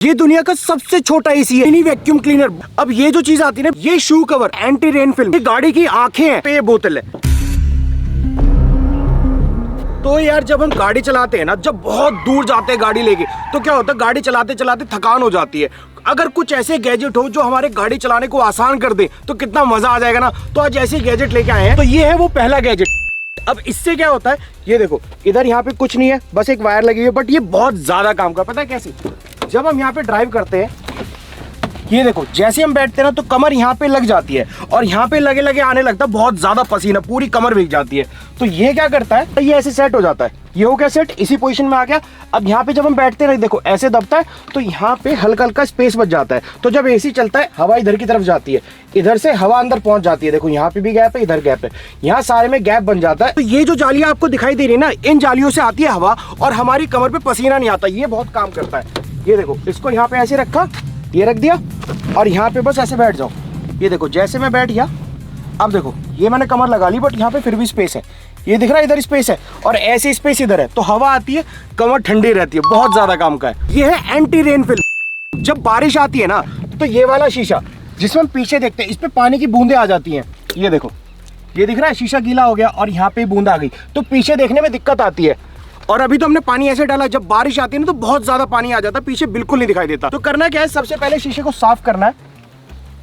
ये दुनिया का सबसे छोटा एसी है, मिनी वैक्यूम क्लीनर। अब ये जो चीज आती है ना, ये shoe cover, anti rain film, ये गाड़ी की आंखें हैं, तो ये बोतल है। तो यार जब हम गाड़ी चलाते हैं ना, जब बहुत दूर जाते हैं गाड़ी लेके, तो क्या होता है, गाड़ी चलाते चलाते थकान हो जाती है। अगर कुछ ऐसे गैजेट हो जो हमारे गाड़ी चलाने को आसान कर दे तो कितना मजा आ जाएगा ना। तो आज ऐसे गैजेट लेके आए हैं। तो ये है वो पहला गैजेट। अब इससे क्या होता है, ये देखो इधर यहाँ पे कुछ नहीं है, बस एक वायर लगी है, बट ये बहुत ज्यादा काम का। पता है कैसे? जब हम यहाँ पे ड्राइव करते हैं, ये देखो जैसे हम बैठते हैं ना, तो कमर यहाँ पे लग जाती है और यहाँ पे लगे लगे आने लगता है बहुत ज्यादा पसीना, पूरी कमर भीग जाती है। तो ये क्या करता है, ये ऐसे सेट हो जाता है। ये हो गया सेट, इसी पोजीशन में आ गया। अब यहाँ पे जब हम बैठते हैं, देखो ऐसे दबता है, तो यहाँ पे हल्का हल्का स्पेस बच जाता है। तो जब एसी चलता है, हवा इधर की तरफ जाती है, इधर से हवा अंदर पहुंच जाती है। देखो यहाँ पे भी गैप है, इधर गैप है, यहाँ सारे में गैप बन जाता है। तो ये जो जालियां आपको दिखाई दे रही है ना, इन जालियों से आती है हवा और हमारी कमर पे पसीना नहीं आता। ये बहुत काम करता है। ये देखो, इसको यहाँ पे ऐसे रखा, ये रख दिया और यहाँ पे बस ऐसे बैठ जाओ। ये देखो जैसे मैं बैठ गया, अब देखो ये मैंने कमर लगा ली, बट यहाँ पे फिर भी स्पेस है। ये दिख रहा है, इधर स्पेस है और ऐसे स्पेस इधर है, तो हवा आती है, कमर ठंडी रहती है। बहुत ज्यादा काम का है। ये है एंटी रेन फिल्म। जब बारिश आती है ना, तो ये वाला शीशा जिसमें हम पीछे देखते हैं, इस पे पानी की बूंदे आ जाती हैं। ये देखो, ये दिख रहा है, शीशा गीला हो गया और यहाँ पे बूंद आ गई, तो पीछे देखने में दिक्कत आती है। और अभी तो हमने पानी ऐसे डाला, जब बारिश आती है ना, तो बहुत ज्यादा पानी आ जाता है, पीछे बिल्कुल नहीं दिखाई देता। तो करना क्या है, सबसे पहले शीशे को साफ करना है।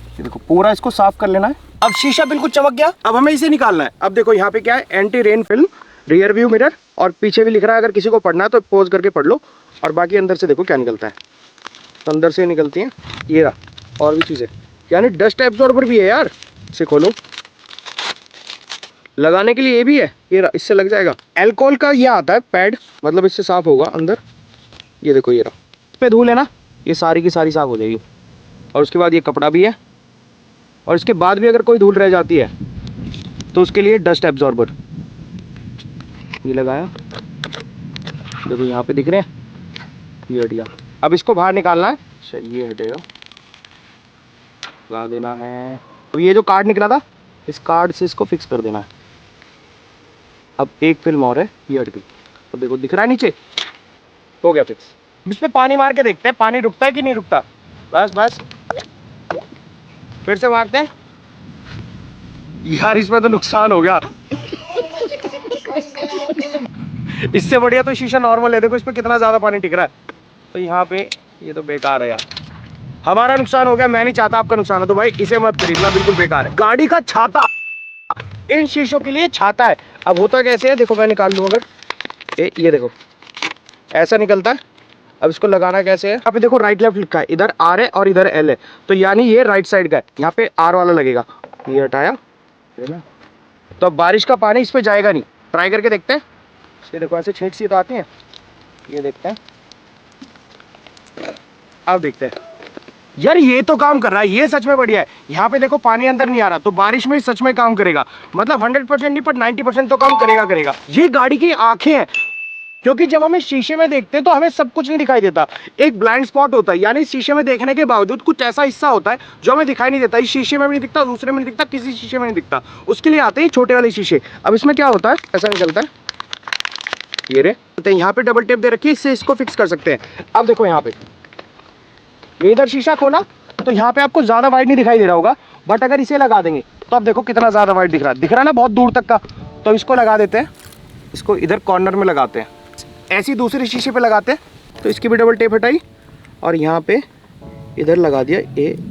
ये देखो पूरा इसको साफ कर लेना है। अब शीशा बिल्कुल चमक गया, अब हमें इसे निकालना है। अब देखो यहाँ पे क्या है, anti rain film, rear view mirror और पीछे भी लिख रहा है। अगर किसी को पढ़ना है तो पोज करके पढ़ लो। और बाकी अंदर से देखो क्या निकलता है, तो अंदर से निकलती है ये रहा और भी चीजें, यानी डस्ट एब्जॉर्बर भी है यार। इसे खोलो, लगाने के लिए ये भी है, ये रहा, इससे लग जाएगा। अल्कोहल का ये आता है पैड, मतलब इससे साफ होगा अंदर। ये देखो ये रहा, इस पे धूल है ना, ये सारी की सारी साफ हो जाएगी। और उसके बाद ये कपड़ा भी है, और इसके बाद भी अगर कोई धूल रह जाती है तो उसके लिए डस्ट एब्जॉर्बर ये लगाया। देखो यहाँ पे दिख रहे हैं, ये हट गया। अब इसको बाहर निकालना है, ये हटेगा, लगा देना है। अब ये जो कार्ड निकला था, इस कार्ड से इसको फिक्स कर देना है। अब एक फिल्म और है, ये हट गई। अब देखो दिख रहा है नीचे, हो गया फिक्स। इस पे पानी मार के देखते हैं, पानी रुकता है कि नहीं रुकता। बस बस, फिर से मारते हैं। यार इसमें तो नुकसान हो गया। इससे बढ़िया तो शीशा नॉर्मल है, देखो इसमें कितना ज्यादा पानी टिक रहा है। तो यहाँ पे ये तो बेकार है यार, हमारा नुकसान हो गया। मैं नहीं चाहता आपका नुकसान हो, तो भाई इसे मत खरीदना, बिल्कुल बेकार है। गाड़ी का छाता, इन शीशों के लिए छाता है। अब होता कैसे है, देखो मैं निकाल लूँ अगर, ये देखो ऐसा निकलता है। अब इसको लगाना कैसे है, यहाँ पे देखो राइट लेफ्ट लिखा है, इधर आर है और इधर एल है, तो यानी ये राइट साइड का है, यहाँ पे आर वाला लगेगा। ये हटाया, तो अब बारिश का पानी इस पे जाएगा नहीं। ट्राई करके देखते हैं। ये देखो ऐसे छेद सी तो आती है, ये देखते हैं। अब देखते हैं यार, ये तो काम कर रहा है, ये सच में बढ़िया है। यहाँ पे देखो पानी अंदर नहीं आ रहा, तो बारिश में सच में काम करेगा। मतलब 100% नहीं, पर 90% तो काम करेगा। ये गाड़ी की आंखें हैं, क्योंकि जब हमें शीशे में देखते हैं तो हमें सब कुछ नहीं दिखाई देता, एक ब्लाइंड स्पॉट होता है। यानी शीशे में देखने के बावजूद कुछ ऐसा हिस्सा होता है जो हमें दिखाई नहीं देता। इस शीशे में भी नहीं दिखता, दूसरे में नहीं दिखता, किसी शीशे में नहीं दिखता। उसके लिए आते हैं छोटे वाले शीशे। अब इसमें क्या होता है, ऐसा निकलता है, ये रे, यहाँ पे डबल टेप दे रखी है, इससे इसको फिक्स कर सकते हैं। अब देखो यहाँ पे, ये इधर शीशा खोला तो यहाँ पे आपको ज्यादा वाइड नहीं दिखाई दे रहा होगा, बट अगर इसे लगा देंगे तो अब देखो कितना ज्यादा वाइड दिख रहा है ना, बहुत दूर तक का। तो इसको लगा देते हैं, इसको इधर कॉर्नर में लगाते हैं, ऐसी दूसरे शीशे पे लगाते हैं। तो इसकी भी डबल टेप हटाई और यहाँ पे इधर लगा दिया,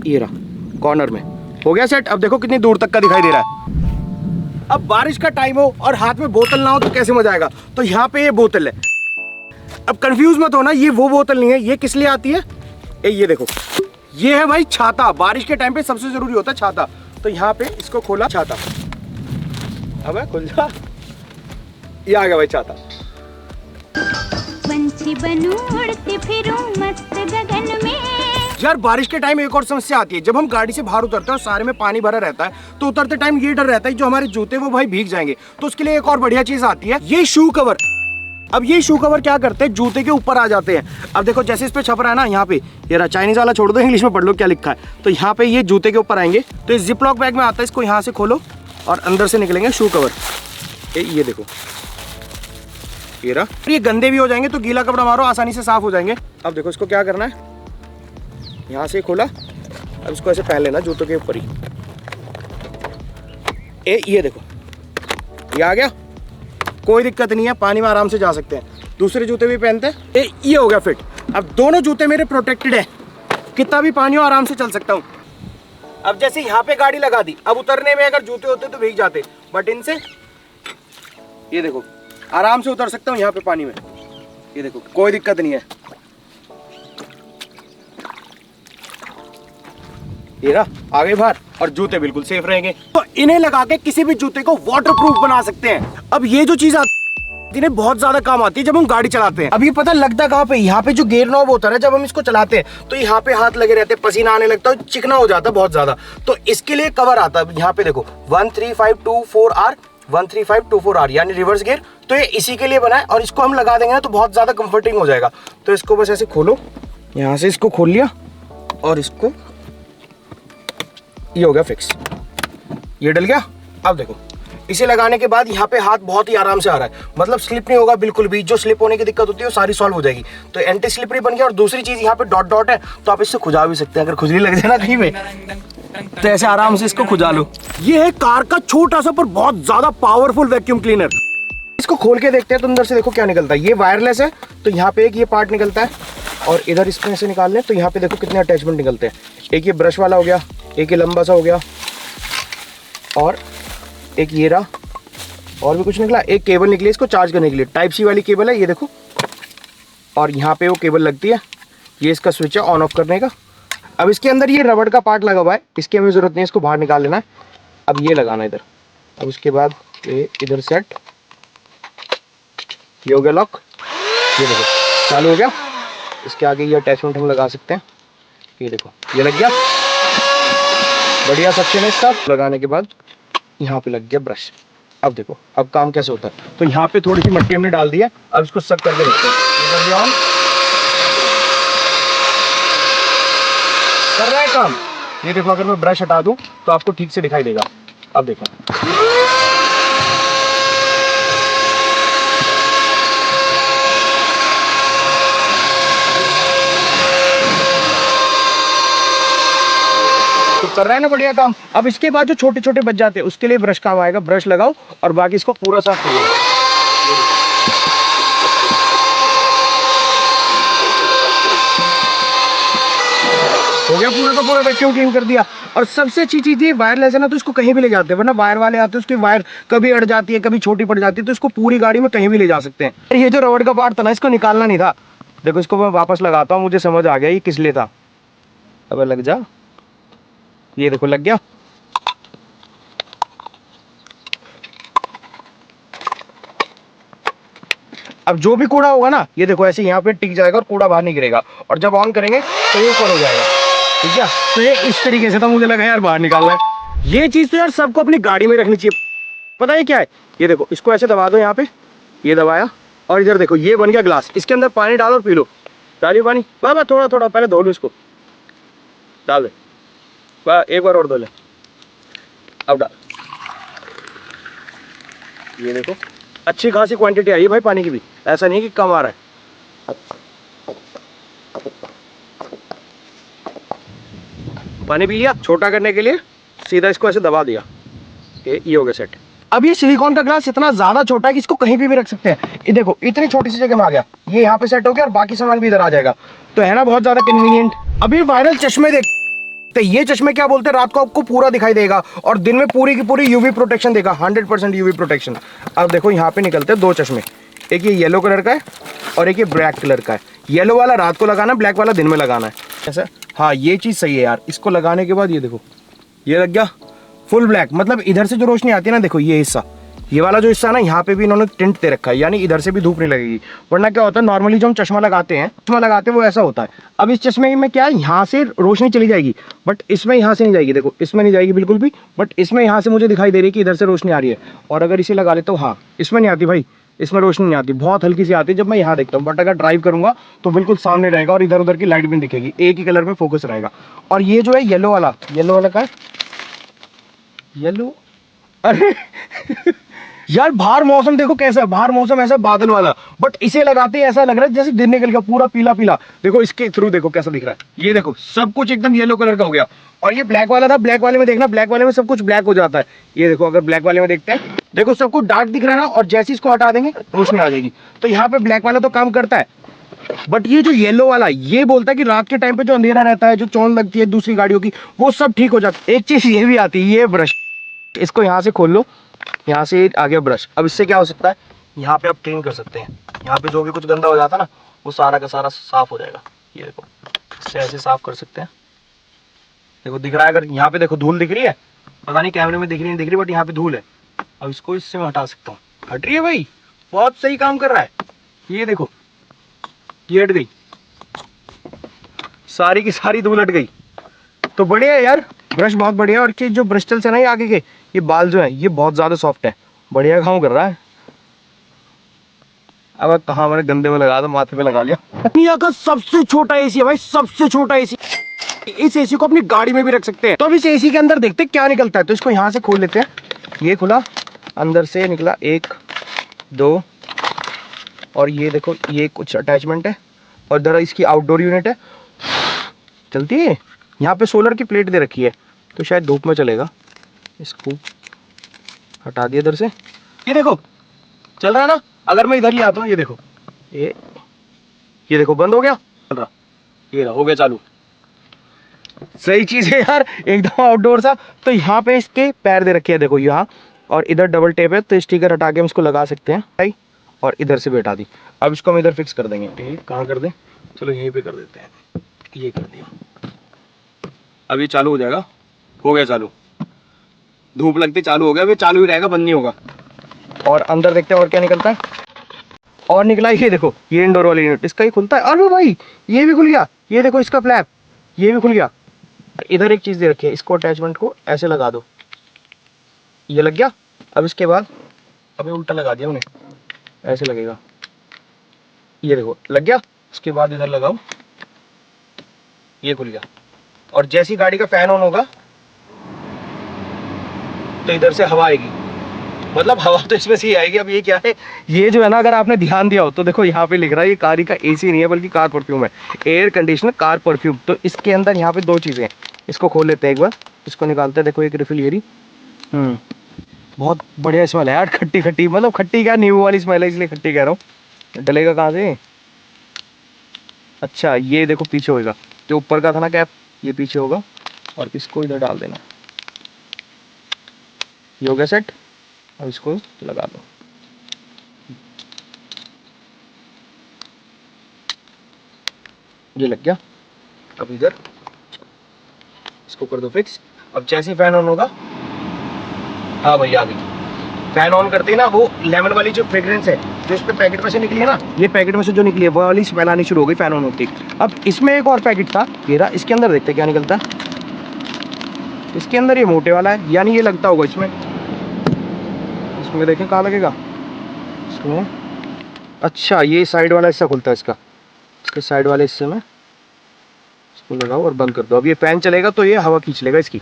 ये रहा कॉर्नर में, हो गया सेट। अब देखो कितनी दूर तक का दिखाई दे रहा है। अब बारिश का टाइम हो और हाथ में बोतल ना हो तो कैसे मजा आएगा। तो यहाँ पे ये बोतल है। अब कंफ्यूज मत होना, ये वो बोतल नहीं है। ये किस लिए आती है, ये देखो, ये है भाई छाता। बारिश के टाइम पे सबसे जरूरी होता है छाता। तो यहाँ पे इसको खोला, छाता, अब खुल जा, ये आ गया भाई छाता। पंछी बनूं उड़ती फिरूं मस्त गगन में। यार बारिश के टाइम एक और समस्या आती है, जब हम गाड़ी से बाहर उतरते हैं और सारे में पानी भरा रहता है, तो उतरते टाइम ये डर रहता है जो हमारे जूते वो भाई भीग जाएंगे। तो उसके लिए एक और बढ़िया चीज आती है, ये शू कवर। अब ये शू कवर क्या करते हैं, जूते के ऊपर आ जाते हैं। अब देखो जैसे इस पे छप रहा है ना, यहाँ पे ये रहा, चाइनीज वाला छोड़ दो, इंग्लिश में पढ़ लो क्या लिखा है। तो यहाँ पे ये जूते के ऊपर आएंगे। तो इस जिप लॉक बैग में आता है, इसको यहाँ से खोलो और अंदर से निकलेंगे शू कवर। ये देखो, ये रहा। ये गंदे भी हो जाएंगे तो गीला कपड़ा मारो, आसानी से साफ हो जाएंगे। अब देखो इसको क्या करना है, यहाँ से खोला, अब इसको ऐसे पहन लेना जूतों के ऊपर ही। ये देखो ये आ गया, कोई दिक्कत नहीं है, पानी में आराम से जा सकते हैं। दूसरे जूते भी पहनते हैं। ये हो गया फिट। अब दोनों जूते मेरे प्रोटेक्टेड है, कितना भी पानी हो आराम से चल सकता हूँ। अब जैसे यहाँ पे गाड़ी लगा दी, अब उतरने में अगर जूते होते तो भीग जाते, बट इनसे ये देखो आराम से उतर सकता हूँ यहाँ पे पानी में। ये देखो कोई दिक्कत नहीं है। ये रहा आगे बाहर, और जूते बिल्कुल सेफ रहेंगे। तो इन्हें लगा के किसी भी जूते को वाटरप्रूफ बना सकते हैं। अब ये जो चीज जिन्हें बहुत ज्यादा काम आती है जब हम गाड़ी चलाते हैं। अब ये पता लगता कहाँ पे, यहाँ पे जो गेयर नॉब होता है ना, जब हम इसको चलाते हैं तो यहाँ पे हाथ लगे रहते हैं, पसीना आने लगता है, चिकना हो जाता है बहुत ज्यादा। तो इसके लिए कवर आता है, यहाँ पे देखो 13524R 13524R यानी रिवर्स गियर। तो ये इसी के लिए बना है, और इसको हम लगा देंगे ना तो बहुत ज्यादा कंफर्टिंग हो जाएगा। तो इसको बस ऐसे खोलो, यहाँ से इसको खोल लिया और इसको, ये हो गया फिक्स, ये डल गया। अब देखो इसे लगाने के बाद यहाँ पे हाथ बहुत ही आराम से आ रहा है, मतलब स्लिप नहीं होगा बिल्कुल भी। जो स्लिप होने की दिक्कत होती है वो सारी सॉल्व हो जाएगी। तो एंटी स्लिपरी बन गया। और दूसरी चीज यहाँ पे डॉट डॉट है, तो आप इससे खुजा भी सकते हैं। अगर खुजली लग जाए ना कहीं में, तो ऐसे आराम से इसको खुजा लो। ये है कार का छोटा सा पर बहुत ज्यादा पावरफुल वैक्यूम क्लीनर। इसको खोल के देखते हैं तो अंदर से देखो क्या निकलता है। ये वायरलेस है, तो यहाँ पे एक ये पार्ट निकलता है, और इधर इसमें से निकाल लें तो यहाँ पे देखो कितने अटैचमेंट निकलते हैं। एक ये ब्रश वाला हो गया, एक ये लंबा सा हो गया, और एक ये रहा, और भी कुछ निकला। एक केबल निकली इसको चार्ज करने के लिए, टाइप सी वाली केबल है ये देखो, और यहाँ पे वो केबल लगती है। ये इसका स्विच है ऑन ऑफ करने का। अब इसके अंदर ये रबड़ का पार्ट लगा हुआ है, इसकी हमें जरूरत नहीं है, इसको बाहर निकाल लेना है। अब ये लगाना इधर, अब उसके बाद ये इधर सेट, ये हो गया लॉक, ये देखो चालू हो गया। इसके आगे ये अटैचमेंट हम लगा सकते हैं, ये देखो ये लग गया, बढ़िया सक्शन है इसका। लगाने के बाद यहाँ पे लग गया ब्रश। अब देखो अब काम कैसे होता है। तो यहाँ पे थोड़ी सी मिट्टी हमने डाल दी है, अब इसको सक करके रखते हैं। कर रहा है काम। ये देखो अगर मैं ब्रश हटा दूं तो आपको ठीक से दिखाई देगा। अब देखो तो कर रहा है ना बढ़िया काम। अब इसके बाद जो छोटे छोटे बच जाते हैं उसके लिए ब्रश काम आएगा। ब्रश लगाओ और बाकी इसको पूरा साफ करो। हो गया पूरा का पूरा वैक्यूम क्लीन कर दिया। और सबसे अच्छी चीज ये वायरलेस है ना, तो इसको कहीं भी ले जाते हैं, वरना वायर वाले आते हैं उसकी वायर कभी अड़ जाती है, कभी छोटी पड़ जाती है, तो इसको पूरी गाड़ी में कहीं भी ले जा सकते हैं। ये जो रबड़ का पार्ट था ना, इसको निकालना नहीं था। देखो इसको मैं वापस लगाता हूँ, मुझे समझ आ गया ये किस लिए था। अब लग जा, ये देखो लग गया। अब जो भी कूड़ा होगा ना, ये देखो ऐसे यहाँ पे टिक जाएगा और कूड़ा बाहर नहीं गिरेगा। और जब ऑन करेंगे तो ये ऊपर हो जाएगा, ठीक है। तो ये इस तरीके से था, मुझे लगा यार बाहर निकालना है। ये चीज तो यार सबको अपनी गाड़ी में रखनी चाहिए। पता है क्या है, ये देखो इसको ऐसे दबा दो, यहाँ पे ये दबाया, और इधर देखो ये बन गया ग्लास। इसके अंदर पानी डालो और पी लो। डालिए पानी, बाबा थोड़ा थोड़ा, पहले धो लो इसको, डाल दे, एक बार और धो ले। अब डाल, ये देखो अच्छी खासी क्वांटिटी आई है भाई पानी की भी, ऐसा नहीं कि कम आ रहा है। पानी पी लिया। छोटा करने के लिए सीधा इसको ऐसे दबा दिया, ये हो गया सेट। अब ये सिलिकॉन का ग्लास इतना ज्यादा छोटा है कि इसको कहीं भी रख सकते हैं। ये देखो इतनी छोटी सी जगह में आ गया, ये यहाँ पे सेट हो गया और बाकी सामान भी इधर आ जाएगा। तो है ना बहुत ज्यादा कन्वीनियंट। अब ये वायरल चश्मे देख, तो ये चश्मे क्या बोलते हैं, रात को आपको पूरा दिखाई देगा और दिन में पूरी की पूरी यूवी प्रोटेक्शन देगा, 100% यूवी प्रोटेक्शन। अब देखो यहाँ पे निकलते हैं दो चश्मे, एक ये येलो कलर का है और एक ये ब्लैक कलर का है। येलो वाला रात को लगाना, ब्लैक वाला दिन में लगाना है, ऐसा। हाँ ये चीज सही है यार। इसको लगाने के बाद ये देखो ये लग गया फुल ब्लैक, मतलब इधर से जो रोशनी आती है ना, देखो ये हिस्सा, ये वाला जो हिस्सा ना, यहाँ पे भी इन्होंने टिंट दे रखा है, यानी इधर से भी धूप नहीं लगेगी। वरना क्या होता है, नॉर्मली जो हम चश्मा लगाते हैं वो ऐसा होता है। अब इस चश्मे में क्या है, यहाँ से रोशनी चली जाएगी, बट इसमें यहाँ से नहीं जाएगी। देखो इसमें नहीं जाएगी बिल्कुल भी, बट इसमें यहाँ से मुझे दिखाई दे रही है कि इधर से रोशनी आ रही है। और अगर इसे लगा लेता हूँ, हाँ इसमें नहीं आती भाई, इसमें रोशनी नहीं आती, बहुत हल्की सी आती है जब मैं यहाँ देखता हूँ। बट अगर ड्राइव करूंगा तो बिल्कुल सामने रहेगा और इधर उधर की लाइट भी दिखेगी, एक ही कलर में फोकस रहेगा। और ये जो है येलो वाला का है, येलो, अरे यार बाहर मौसम देखो कैसा है, बाहर मौसम ऐसा बादल वाला, बट इसे लगाते ही ऐसा लग रहा है जैसे दिन निकल गया, पूरा पीला पीला। देखो इसके थ्रू देखो कैसा दिख रहा है, ये देखो सब कुछ एकदम येलो कलर का हो गया। और ये ब्लैक वाला था, ब्लैक वाले में देखना, ब्लैक वाले में सब कुछ ब्लैक हो जाता है। ये देखो अगर ब्लैक वाले में देखते हैं, देखो सब कुछ डार्क दिख रहा है ना, और जैसे इसको हटा देंगे रोशनी आ जाएगी। तो यहाँ पे ब्लैक वाला तो काम करता है, बट ये जो येलो वाला ये बोलता है कि रात के टाइम पे जो अंधेरा रहता है, जो चौंध लगती है दूसरी गाड़ियों की, वो सब ठीक हो जाता है। एक चीज ये भी आती है, ये ब्रश, इसको यहाँ से खोल लो, यहाँ से आ गया ब्रश। अब इससे क्या हो सकता है, यहाँ पे आप क्लीन कर सकते हैं, यहाँ पे जो भी कुछ गंदा हो जाता है ना, वो सारा का सारा साफ हो जाएगा। ये देखो इससे ऐसे साफ कर सकते हैं। देखो दिख रहा है, अगर यहाँ पे देखो धूल दिख रही है, पता नहीं कैमरे में दिख रही नहीं दिख रही, बट यहाँ पे धूल है। अब इसको इससे मैं हटा सकता हूँ, हट रही है भाई, बहुत सही काम कर रहा है। ये देखो ये हट गई, सारी की सारी धूल हट गई। तो बढ़िया है यार, ब्रश बहुत बढ़िया है। और कि जो ब्रिस्टल से ना ये आगे के ये बाल जो है ये बहुत ज्यादा सॉफ्ट है, बढ़िया काम कर रहा है। अब कहाँ मैंने गंदे में लगा दो, माथे पे लगा लिया। दुनिया का सबसे छोटा एसी है भाई, सबसे छोटा एसी। इस एसी को अपनी गाड़ी में भी रख सकते हैं। तो अब इस एसी के अंदर देखते हैं क्या निकलता है। तो इसको यहाँ से खोल लेते हैं, ये खुला, अंदर से निकला 1 2, और ये देखो ये कुछ अटैचमेंट है, और इधर इसकी आउटडोर यूनिट है, चलती है। यहाँ पे सोलर की प्लेट दे रखी है, तो शायद धूप में चलेगा। इसको हटा दिया इधर से, ये देखो चल रहा है ना। अगर मैं इधर ही आता हूँ, ये देखो ये देखो बंद हो गया, चल रहा, ये रहा, हो गया चालू। सही चीज है यार, एकदम आउटडोर सा। तो यहाँ पे इसके पैर दे रखे हैं, देखो यहाँ, और इधर डबल टेप है, तो स्टिकर हटा के हम इसको लगा सकते हैं। और इधर से बैठा दी। अब इसको हम इधर फिक्स कर देंगे। कहाँ कर दें, चलो यहीं पे कर देते हैं, ये कर दिया। अब ये चालू हो जाएगा, हो गया चालू, धूप लगती चालू हो गया। अब ये चालू ही रहेगा, बंद नहीं होगा। और अंदर देखते हैं और क्या निकलता है। और निकला ये देखो, ये इंडोर वाली यूनिट, इसका ही खुलता है। अरे भाई ये भी खुल गया, ये देखो इसका फ्लैप, ये भी खुल गया। इधर एक चीज दे रखी है, इसको अटैचमेंट को ऐसे लगा दो, ये लग गया। अब इसके बाद अभी उल्टा लगा दिया उन्हें, ऐसे लगेगा, ये देखो लग गया। उसके बाद इधर लगाओ, ये खुल गया। और जैसी गाड़ी का फैन ऑन होगा तो इधर से हवा आएगी, मतलब हवा तो इसमें से ही आएगी। अब ये क्या है, ये जो है ना, अगर आपने ध्यान दिया हो तो देखो यहाँ पे लिख रहा है ये कार का एसी नहीं है बल्कि कार परफ्यूम है, एयर कंडीशनर कार परफ्यूम। तो इसके अंदर यहाँ पे 2 चीजें हैं, इसको खोल लेते हैं एक बार, इसको निकालते हैं। देखो एक रिफिल ये रही, बहुत बढ़िया स्मेल है यार, खट्टी खट्टी, मतलब खट्टी क्या, नींबू वाली स्मेल है, इसलिए खट्टी कह रहा हूँ। डलेगा कहाँ से, अच्छा ये देखो पीछे होगा, जो ऊपर का था ना कैप, ये पीछे होगा। और इसको इधर डाल देना, ये हो गया सेट। अब इसको लगा दो, ये लग गया। अब इधर इसको कर दो फिक्स। अब जैसे फैन ऑन होगा, हाँ भैया आ गई। फैन ऑन करते ही ना, वो लेमन वाली जो फ्रेग्रेंस है जो इस पे पैकेट में से निकली है ना, ये पैकेट में से जो निकली है वो वाली स्मेल आनी शुरू हो गई फैन ऑन होती। अब इसमें एक और पैकेट था, ये रहा, इसके अंदर देखते क्या निकलता है। इसके अंदर ये मोटे वाला है, यानी ये लगता होगा इसमें, इसमें देखें कहाँ लगेगा इसमें। अच्छा ये साइड वाला हिस्सा खुलता है इसका, इसके साइड वाले हिस्से में इसको लगाओ और बंद कर दो। अब ये फैन चलेगा तो ये हवा खींच लेगा इसकी।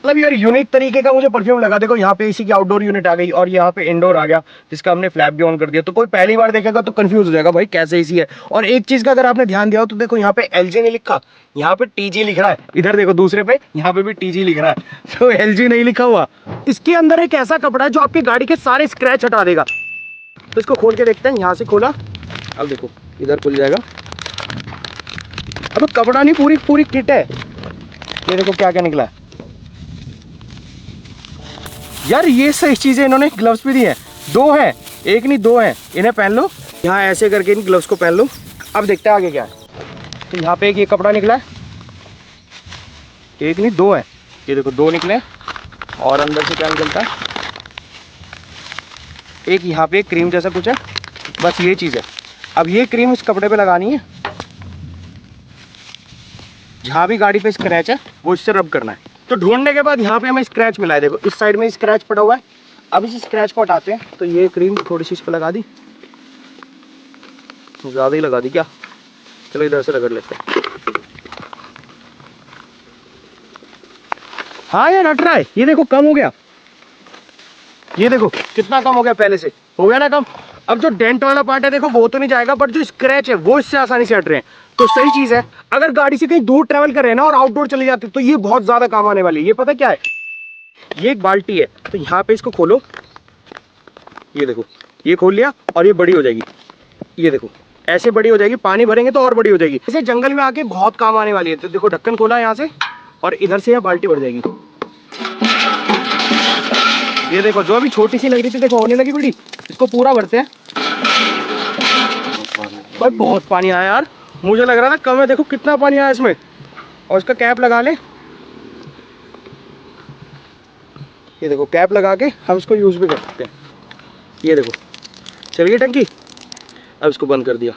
मतलब यार यूनिक तरीके का मुझे परफ्यूम लगा। देखो यहाँ पे इसी की आउटडोर यूनिट आ गई, और यहाँ पे इंडोर आ गया, जिसका हमने फ्लैप भी ऑन कर दिया। तो कोई पहली बार देखेगा तो कंफ्यूज हो जाएगा भाई कैसे एसी है। और एक चीज का अगर आपने ध्यान दिया हो तो देखो यहाँ पे LG नहीं लिखा, यहाँ पे TG लिख रहा है। इधर देखो दूसरे पे, यहाँ पे भी TG लिख रहा है, तो LG नहीं लिखा हुआ। इसके अंदर एक ऐसा कपड़ा है जो आपकी गाड़ी के सारे स्क्रैच हटा देगा। तो इसको खोल के देखते हैं, यहाँ से खोला, अब देखो इधर खुल जाएगा। अब कपड़ा नहीं, पूरी पूरी किट है। ये देखो क्या क्या निकला है यार, ये सही चीजें। इन्होंने ग्लव्स भी दिए हैं, 2 हैं, एक नहीं 2 हैं। इन्हें पहन लो, यहाँ ऐसे करके इन ग्लव्स को पहन लो। अब देखते हैं आगे क्या है। तो यहाँ पे एक ये कपड़ा निकला है, एक नहीं 2 है, ये देखो 2 निकले। और अंदर से क्या निकलता है, एक यहाँ पे क्रीम जैसा कुछ है, बस ये चीज़ है। अब ये क्रीम इस कपड़े पे लगानी है, जहाँ भी गाड़ी पे स्क्रैच है वो इससे रब करना है। तो ढूंढने के बाद यहाँ पे हमें स्क्रैच मिला है, देखो इस साइड में स्क्रैच पड़ा हुआ है। अब इस स्क्रैच को हटाते हैं। तो ये क्रीम थोड़ी सी इस पर लगा दी, ज़्यादा ही लगा दी क्या, चलो इधर से रगड़ लेते हैं। हाँ यार हट रहा है, ये देखो कम हो गया, ये देखो कितना कम हो गया, पहले से हो गया ना कम। अब जो डेंट वाला पार्ट है देखो वो तो नहीं जाएगा, बट जो स्क्रैच है वो इससे आसानी से हट रहे हैं, तो सही चीज है। अगर गाड़ी से कहीं दूर ट्रेवल कर रहे हैं ना और आउटडोर चले जाते तो ये बहुत ज्यादा काम आने वाली है। ये पता क्या है, ये एक बाल्टी है, तो यहाँ पे इसको खोलो, ये देखो ये खोल लिया और ये बड़ी हो जाएगी, ये देखो ऐसे बड़ी हो जाएगी, पानी भरेंगे तो और बड़ी हो जाएगी। इसे जंगल में आके बहुत काम आने वाली है। तो देखो ढक्कन खोला यहाँ से और इधर से यह बाल्टी भर जाएगी। ये देखो जो अभी छोटी सी लग रही थी देखो होने लगी बड़ी, इसको पूरा भरते हैं। भाई बहुत पानी आया यार, मुझे लग रहा था कम है, देखो कितना पानी आया इसमें। और इसका कैप लगा ले, ये देखो कैप लगा के हम इसको यूज भी कर सकते हैं। ये देखो चल गई टंकी, अब इसको बंद कर दिया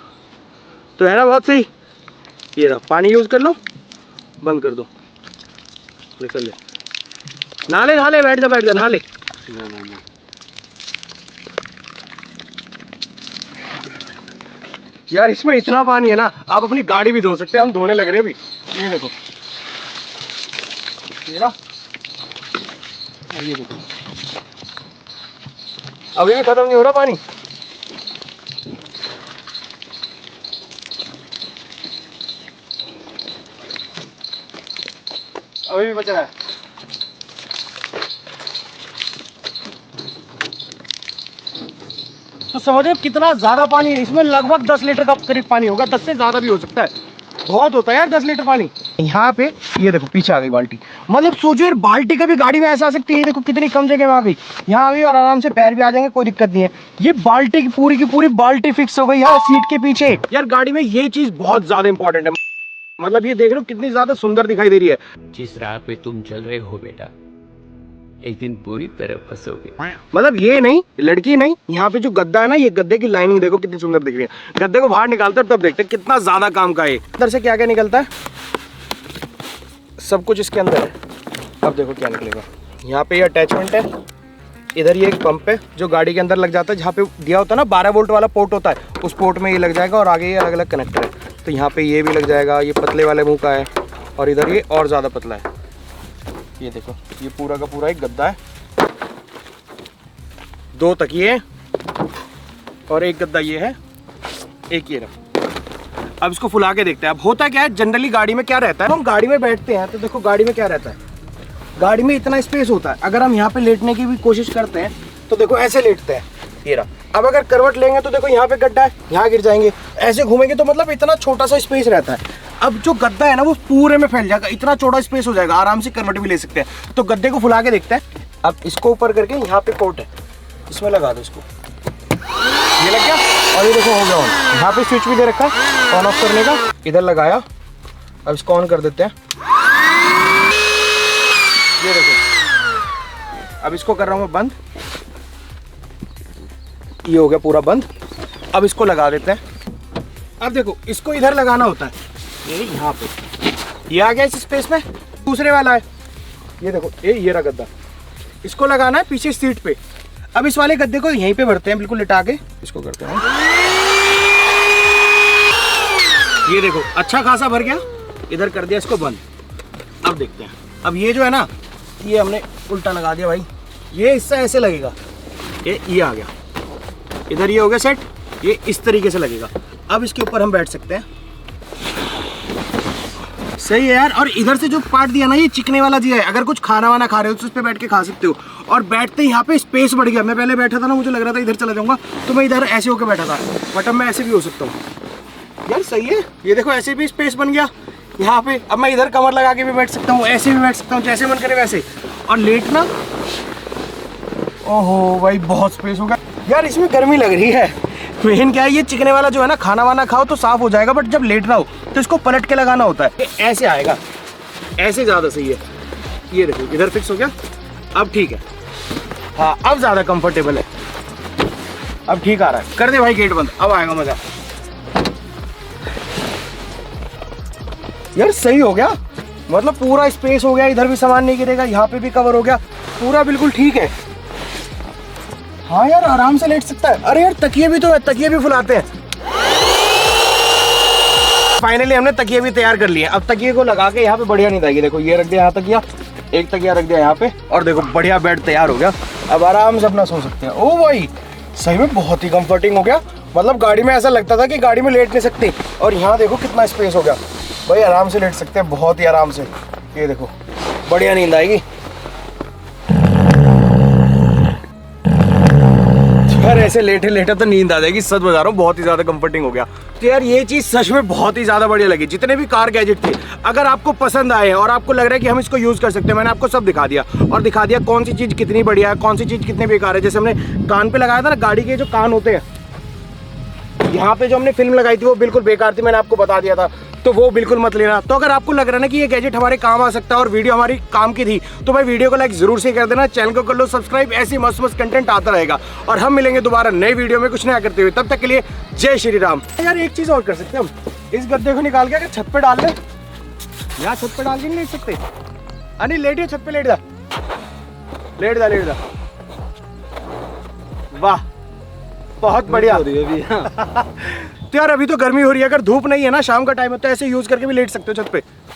तो है ना बहुत सही। ये रहा, पानी यूज कर लो, बंद कर दो, निकल ले, नहा ले बैठ जा नहा ले। यार इसमें इतना पानी है ना, आप अपनी गाड़ी भी धो सकते हैं, हम धोने लग रहे हैं अभी। ये देखो ये देखो अभी भी खत्म नहीं हो रहा पानी। अभी भी बच रहा है। तो समझे कितना ज्यादा पानी है इसमें, लगभग 10 लीटर का करीब पानी होगा, 10 से ज्यादा भी हो सकता है, बहुत होता है यार 10 लीटर पानी। यहाँ पे ये देखो पीछे आ गई बाल्टी, मतलब सोचो यार बाल्टी का भी गाड़ी में ऐसा आ सकती है। देखो कितनी कम जगह में आ गई, यहाँ आ गई और आराम से पैर भी आ जाएंगे, कोई दिक्कत नहीं है। ये बाल्टी की पूरी बाल्टी फिक्स हो गई यार सीट के पीछे। यार गाड़ी में ये चीज बहुत ज्यादा इंपॉर्टेंट है, मतलब ये देख लो कितनी ज्यादा सुंदर दिखाई दे रही है। जिस राह पे तुम चल रहे हो बेटा, एक दिन पूरी तरह फंसोगे। मतलब ये नहीं, लड़की नहीं, यहाँ पे जो गद्दा है ना, ये गद्दे की लाइनिंग देखो कितनी सुंदर दिख रही है। गद्दे को बाहर निकालते हैं तब देखते हैं कितना ज्यादा काम का है। अंदर से क्या क्या निकलता है, सब कुछ इसके अंदर है। अब देखो क्या निकलेगा। यहाँ पे ये अटैचमेंट है, इधर ये एक पंप है जो गाड़ी के अंदर लग जाता है, जहाँ पे दिया होता है ना 12 वोल्ट वाला पोर्ट होता है, उस पोर्ट में ये लग जाएगा और आगे ये अलग अलग कनेक्टर है। तो यहाँ पे ये भी लग जाएगा, ये पतले वाले मुंह का है और इधर ये और ज़्यादा पतला है। ये देखो ये पूरा का पूरा एक गद्दा है, 2 तकिए और एक गद्दा ये है, एक ये रहा। अब इसको फुला के देखते हैं। अब होता क्या है जनरली गाड़ी में क्या रहता है, हम गाड़ी में बैठते हैं तो देखो गाड़ी में क्या रहता है, गाड़ी में इतना स्पेस होता है। अगर हम यहाँ पे लेटने की भी कोशिश करते हैं तो देखो ऐसे लेटते हैं, ये रहा। अब अगर करवट लेंगे तो देखो यहाँ पे गड्ढा है, यहाँ गिर जाएंगे, ऐसे घूमेंगे तो मतलब इतना छोटा सा स्पेस रहता है। अब जो गद्दा है ना वो पूरे में फैल जाएगा, इतना चौड़ा स्पेस हो जाएगा, आराम से करवट भी ले सकते हैं। तो गद्दे को फुला के देखते हैं। अब इसको ऊपर करके यहाँ पे पोर्ट है, इसमें लगा दो इसको, ये लग गया और ये देखो हो गया ऑन। यहाँ पे स्विच भी दे रखा है ऑन ऑफ करने का, इधर लगाया। अब इसको ऑन कर देते हैं, ये देखो। अब इसको कर रहा हूँ मैं बंद, ये हो गया पूरा बंद। अब इसको लगा देते हैं। अब देखो इसको इधर लगाना होता है, ये यहाँ पे, ये आ गया इस स्पेस में। दूसरे वाला है, ये देखो ये रहा गद्दा, इसको लगाना है पीछे सीट पे। अब इस वाले गद्दे को यहीं पे भरते हैं, बिल्कुल लिटा के इसको करते हैं। ये देखो अच्छा खासा भर गया, इधर कर दिया इसको बंद। अब देखते हैं, अब ये जो है ना, ये हमने उल्टा लगा दिया भाई, ये हिस्सा ऐसे लगेगा, ये आ गया इधर, ये हो गया सेट, ये इस तरीके से लगेगा। अब इसके ऊपर हम बैठ सकते हैं, सही है यार। और इधर से जो पार्ट दिया ना, ये चिकने वाला दिया है, अगर कुछ खाना वाना खा रहे हो तो उस पर बैठ के खा सकते हो। और बैठते यहाँ पे स्पेस बढ़ गया। मैं पहले बैठा था ना, मुझे लग रहा था इधर चला जाऊंगा, तो मैं इधर ऐसे होकर बैठा था, बट अब मैं ऐसे भी हो सकता हूँ यार, सही है। ये देखो ऐसे भी स्पेस बन गया यहाँ पे। अब मैं इधर कमर लगा के भी बैठ सकता हूँ, ऐसे भी बैठ सकता हूँ, जैसे मन करे वैसे। और लेटना, ओहो भाई बहुत स्पेस होगा यार। इसमें गर्मी लग रही है, मेन क्या है, ये चिकने वाला जो है ना, खाना वाना खाओ तो साफ हो जाएगा, बट जब लेटना हो तो इसको पलट के लगाना होता है, ऐसे आएगा, ऐसे ज़्यादा सही है। ये देखो इधर फिक्स हो गया, अब ठीक है, हाँ अब ज़्यादा कंफर्टेबल है, अब ठीक आ रहा है। कर दे भाई गेट बंद, अब आएगा मज़ा यार। सही हो गया, मतलब पूरा स्पेस हो गया, इधर भी सामान नहीं गिरेगा, यहाँ पे भी कवर हो गया, पूरा बिल्कुल ठीक है। हाँ यार आराम से लेट सकता है। अरे यार तकिए भी तो है, तकिए भी फुलाते हैं। फाइनली हमने तकिए भी तैयार कर लिए। अब तकिए को लगा के यहाँ पे बढ़िया नींद आएगी। देखो ये रख दिया यहाँ तकिया, एक तकिया रख दिया यहाँ पे, और देखो बढ़िया बेड तैयार हो गया। अब आराम से अपना सो सकते हैं। ओ भाई सही में बहुत ही कंफर्टिंग हो गया। मतलब गाड़ी में ऐसा लगता था कि गाड़ी में लेट नहीं सकते, और यहाँ देखो कितना स्पेस हो गया भाई, आराम से लेट सकते हैं बहुत ही आराम से। ये देखो बढ़िया नींद आएगी यार, ऐसे लेटे लेटे तो नींद आ जाएगी, सच बता रहा हूँ, बहुत ही ज्यादा कंफर्टिंग हो गया। तो यार ये चीज सच में बहुत ही ज्यादा बढ़िया लगी। जितने भी कार गैजेट थे, अगर आपको पसंद आए और आपको लग रहा है कि हम इसको यूज कर सकते हैं, मैंने आपको सब दिखा दिया, और दिखा दिया कौन सी चीज कितनी बढ़िया है, कौन सी चीज कितनी बेकार है। जैसे हमने कान पे लगाया था ना, गाड़ी के जो कान होते हैं, यहाँ पे जो हमने फिल्म लगाई थी वो बिल्कुल बेकार थी, मैंने आपको बता दिया था, तो वो बिल्कुल मत लेना। तो अगर आपको लग रहा है ना कि ये गैजेट हमारे काम आ सकता है और वीडियो हमारी काम की थी, तो भाई वीडियो को लाइक जरूर से कर देना, चैनल को कर लो सब्सक्राइब, ऐसी मस्त मस्त कंटेंट आता रहेगा। और हम मिलेंगे दोबारा नए वीडियो में कुछ नया करते हुए, तब तक के लिए जय श्री राम। यार एक चीज और कर सकते हैं हम, इस गद्दे को निकाल के अगर छत पे डाल ले, यहाँ छत पे डाल के नहीं लेट सकते? अरे लेटिए छत पे, लेट जा लेट जा लेट जा। वाह बहुत बढ़िया। तो यार अभी तो गर्मी हो रही है, अगर धूप नहीं है ना, शाम का टाइम है, तो ऐसे यूज करके भी लेट सकते हो छत पे।